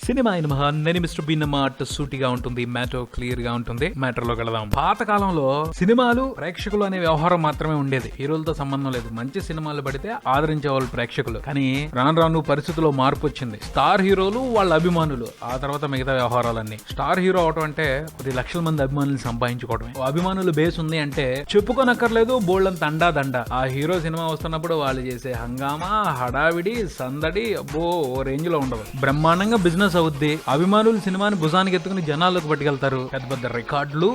Cinema అయిన మహా నేను మిస్టర్ బీన్ మాట సూటిగా ఉంటుంది, మ్యాటర్ క్లియర్ గా ఉంటుంది. మ్యాటర్ లో వెళదాం. పాత కాలంలో సినిమాలు ప్రేక్షకులు అనే వ్యవహారం మాత్రమే ఉండేది. హీరోలతో సంబంధం లేదు. మంచి సినిమాలు పడితే ఆదరించే వాళ్ళు ప్రేక్షకులు. కానీ రాను రాను పరిస్థితుల్లో మార్పు వచ్చింది. స్టార్ హీరోలు వాళ్ళ అభిమానులు, ఆ తర్వాత మిగతా వ్యవహారాలన్నీ. స్టార్ హీరో అవటం అంటే 10 లక్షల మంది అభిమానులు సంపాదించుకోవడమే. అభిమానులు బేస్ ఉంది అంటే చెప్పుకోనక్కర్లేదు, బోల్డంత దండ. ఆ హీరో సినిమా వస్తున్నప్పుడు వాళ్ళు చేసే హంగామా, హడావిడి, సందడి అబ్బో ఓ రేంజ్ లో ఉండదు. బ్రహ్మాండంగా బిజినెస్ అవుద్ది. అభిమానులు సినిమాని భుజానికి ఎత్తుకుని జనాల్లోకి పట్టుకెళ్తారు. పెద్ద పెద్ద రికార్డులు,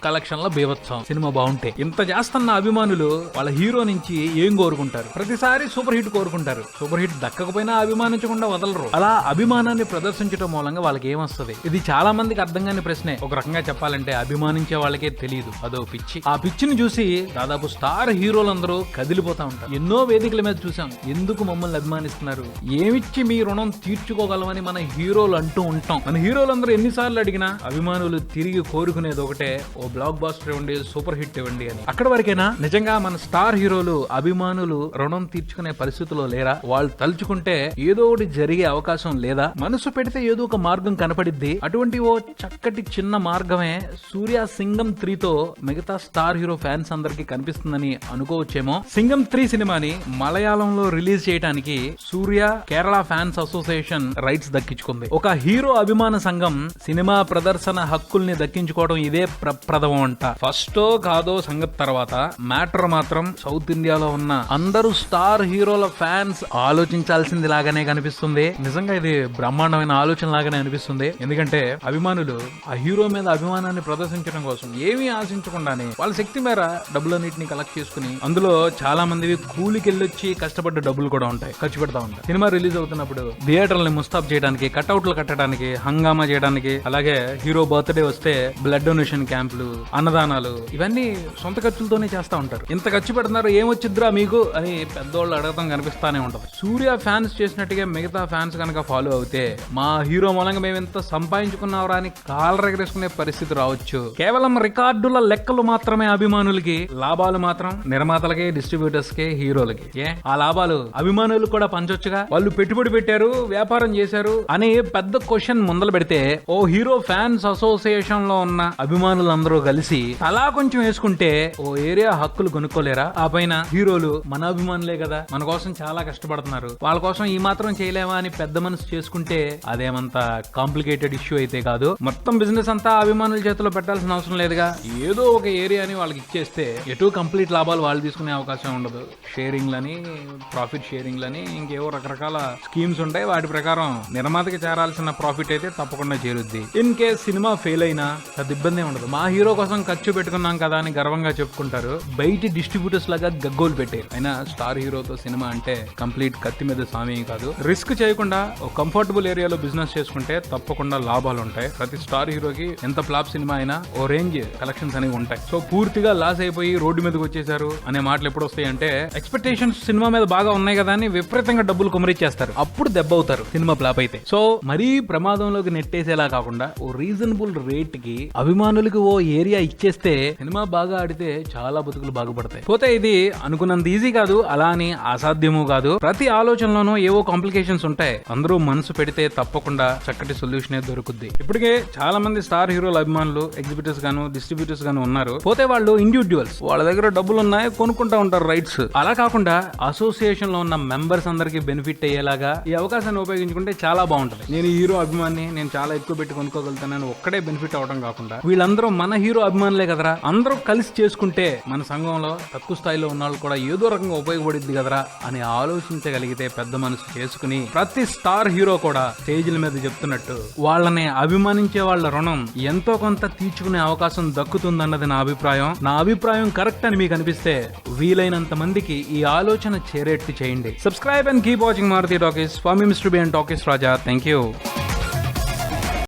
కలెక్షన్ల బీభత్సం. సినిమా బాగుంటే ఇంత చేస్తున్న అభిమానులు వాళ్ళ హీరో నుంచి ఏం కోరుకుంటారు? ప్రతిసారి సూపర్ హిట్ కోరుకుంటారు. సూపర్ హిట్ దక్కకపోయినా అభిమానించకుండా వదలరు. అలా అభిమానాన్ని ప్రదర్శించడం మూలంగా వాళ్ళకి ఏమొస్తుంది? ఇది చాలా మందికి అర్థం కాని ప్రశ్నే. ఒక రకంగా చెప్పాలంటే అభిమానించే వాళ్ళకే తెలియదు. అదో పిచ్చి. ఆ పిచ్చిని చూసి దాదాపు స్టార్ హీరోలందరూ కదిలిపోతా ఉంటారు. ఎన్నో వేదికల మీద చూసాం. ఎందుకు మమ్మల్ని అభిమానిస్తున్నారు? ఏమిచ్చి మీ రుణం తీర్చుకోగలమని మన హీరోలు అంటూ ఉంటాం. మన హీరోలందరూ ఎన్నిసార్లు అడిగినా అభిమానులు తిరిగి కోరుకునేది ఒకటే, ఓ బ్లాక్ బాస్టర్ ఇవ్వండి, సూపర్ హిట్ ఇవ్వండి అని. అక్కడ వరకేనా? నిజంగా మన స్టార్ హీరోలు అభిమానులు రుణం తీర్చుకునే పరిస్థితిలో లేరా? వాళ్ళు తలుచుకుంటే ఏదో ఒకటి జరిగే అవకాశం లేదా? మనసు పెడితే ఏదో ఒక మార్గం కనపడిద్ది. అటువంటి ఓ చక్కటి చిన్న మార్గమే సూర్య సింగం 3తో మిగతా స్టార్ హీరో ఫ్యాన్స్ అందరికి కనిపిస్తుందని అనుకోవచ్చేమో. సింగం 3 సినిమాని మలయాళంలో రిలీజ్ చేయడానికి సూర్య కేరళ ఫ్యాన్స్ అసోసియేషన్ రైట్స్ దక్కించుకుంది. ఒక హీరో అభిమాన సంఘం సినిమా ప్రదర్శన హక్కుల్ని దక్కించుకోవడం ఇదే ప్రప్రథమం అంట. ఫస్టో కాదో సంగతి తర్వాత, మ్యాటర్ మాత్రం సౌత్ ఇండియాలో ఉన్న అందరూ స్టార్ హీరోల ఫ్యాన్స్ ఆలోచించాల్సింది లాగానే కనిపిస్తుంది. నిజంగా ఇది బ్రహ్మాండమైన ఆలోచన లాగానే అనిపిస్తుంది. ఎందుకంటే అభిమానులు ఆ హీరో మీద అభిమానాన్ని ప్రదర్శించడం కోసం ఏమీ ఆశించకుండానే వాళ్ళ శక్తి మేర డబ్బులన్నింటినీ కలెక్ట్ చేసుకుని, అందులో చాలా మంది కూలికెళ్ళొచ్చి కష్టపడ్డ డబ్బులు కూడా ఉంటాయి, ఖర్చు పెడతా ఉంటాయి. సినిమా రిలీజ్ అవుతున్నప్పుడు థియేటర్లని ముస్తాబ్ చేయడానికి, కట్అవుట్లు కట్టడానికి, హంగామా చేయడానికి, అలాగే హీరో బర్త్డే వస్తే బ్లడ్ డొనేషన్ క్యాంపులు, అన్నదానాలు, ఇవన్నీ సొంత ఖర్చులతోనే చేస్తా ఉంటారు. ఇంత ఖర్చు పెడుతున్నారు, ఏమొచ్చిద్రా మీకు అని పెద్దోళ్ళు అడగడం కనిపిస్తానే ఉంటది. సూర్య ఫ్యాన్స్ చేసినట్టుగా మిగతా ఫ్యాన్స్ కనుక ఫాలో అవుతే మా హీరో మూలంగా మేము ఎంత సంపాదించుకున్నారా అని కాలర్ ఎగరేసుకునే పరిస్థితి రావచ్చు. కేవలం రికార్డుల లెక్కలు మాత్రమే అభిమానులకి, లాభాలు మాత్రం నిర్మాతలకే, డిస్ట్రిబ్యూటర్స్ కే, హీరోలకి. ఆ లాభాలు అభిమానులు కూడా పంచొచ్చుగా. వాళ్ళు పెట్టుబడి పెట్టారు, వ్యాపారం చేశారు అని పెద్ద క్వశ్చన్ ముందలు పెడితే, ఓ హీరో ఫ్యాన్స్ అసోసియేషన్ లో ఉన్న అభిమానులందరూ కలిసి అలా కొంచెం వేసుకుంటే ఓ ఏరియా హక్కులు కొనుక్కోలేరా? ఆ పైన హీరోలు మన అభిమానులే కదా, మన కోసం చాలా కష్టపడుతున్నారు, వాళ్ళ కోసం ఈ మాత్రం చేయలేమా అని పెద్ద మనసు చేసుకుంటే అదేమంత కాంప్లికేటెడ్ ఇష్యూ అయితే కాదు. మొత్తం బిజినెస్ అంతా అభిమానుల చేతిలో పెట్టాల్సిన అవసరం లేదుగా. ఏదో ఒక ఏరియాని వాళ్ళకి ఇచ్చేస్తే ఎటు కంప్లీట్ లాభాలు వాళ్ళు తీసుకునే అవకాశం ఉండదు. షేరింగ్లని, ప్రాఫిట్ షేరింగ్లని, ఇంకేవో రకరకాల స్కీమ్స్ ఉంటాయి. వాటి ప్రకారం నిర్మాతకి చేరాల్సిన ప్రాఫిట్ అయితే తప్పకుండా చేరుద్ది. ఇన్ కేస్ సినిమా ఫెయిల్ అయినా అది ఇబ్బంది ఉండదు. మా హీరో కోసం ఖర్చు పెట్టుకున్నాం కదా అని గర్వంగా చెప్పుకుంటారు. బయట డిస్ట్రిబ్యూటర్స్ లాగా గగ్గోలు పెట్టారు. అయినా స్టార్ హీరోతో సినిమా అంటే కంప్లీట్ కత్తి మీద సామి కాదు. రిస్క్ చేయకుండా ఒక కంఫర్టబుల్ ఏరియాలో బిజినెస్ చేసుకుంటే తప్పకుండా లాభాలు ఉంటాయి. ప్రతి స్టార్ హీరోకి ఎంత ఫ్లాప్ సినిమా అయినా ఓ రేంజ్ కలెక్షన్స్ అనేవి ఉంటాయి. సో పూర్తిగా లాస్ అయిపోయి రోడ్డు మీదకి వచ్చేసారు అనే మాటలు ఎప్పుడు వస్తాయి అంటే, ఎక్స్పెక్టేషన్స్ సినిమా మీద బాగా ఉన్నాయి కదా అని విపరీతంగా డబ్బులు కుమరిచ్చేస్తారు. అప్పుడు దెబ్బ అవుతారు సినిమా ఫ్లాప్ అయితే. సో మరీ ప్రమాదంలోకి నెట్టేసేలా కాకుండా ఓ రీజనబుల్ రేట్ కి అభిమానులకు ఓ ఏరియా ఇచ్చేస్తే సినిమా బాగా ఆడితే చాలా బతుకులు బాగుపడతాయి. పోతే ఇది అనుకున్నంత ఈజీ కాదు, అలా అని అసాధ్యము కాదు. ప్రతి ఆలోచనలోనూ ఏవో కాంప్లికేషన్స్ ఉంటాయి. అందరూ మనసు పెడితే తప్పకుండా చక్కటి సొల్యూషన్ దొరుకుద్ది. ఇప్పటికే చాలా మంది స్టార్ హీరోల అభిమానులు ఎగ్జిబిటర్స్ గాను, డిస్ట్రిబ్యూటర్స్ గాను ఉన్నారు. పోతే వాళ్ళు ఇండివిజువల్స్, వాళ్ళ దగ్గర డబ్బులు ఉన్నాయి, కొనుక్కుంటా ఉంటారు రైట్స్. అలా కాకుండా అసోసియేషన్ లో ఉన్న మెంబర్స్ అందరికి బెనిఫిట్ అయ్యేలాగా ఈ అవకాశాన్ని ఉపయోగించుకుంటే చాలా బాగుంటది. నేను హీరో అభిమాని, నేను చాలా ఎక్కువ పెట్టి కొనుక్కోగలుగుతానని ఒక్కడే బెనిఫిట్ అవడం కాకుండా వీళ్ళందరూ మన హీరో అభిమానులే కదరా, అందరూ కలిసి చేసుకుంటే మన సంఘంలో తక్కువ స్థాయిలో ఉన్న వాళ్ళు కూడా ఏదో రకంగా ఉపయోగపడిద్ది కదరా అని ఆలోచించగలిగితే పెద్ద మనసు చేసుకుని ప్రతి స్టార్ హీరో కూడా స్టేజ్ల మీద చెప్తున్నట్టు వాళ్ళని అభిమానించే వాళ్ళ రుణం ఎంతో కొంత తీర్చుకునే అవకాశం దక్కుతుందన్నది నా అభిప్రాయం. నా అభిప్రాయం కరెక్ట్ అని మీకు అనిపిస్తే వీలైనంత మందికి ఈ ఆలోచన చేరేట్టు చేయండి. Subscribe and keep watching Maruti talkies. Swami mister B and talkies Raja. Thank you.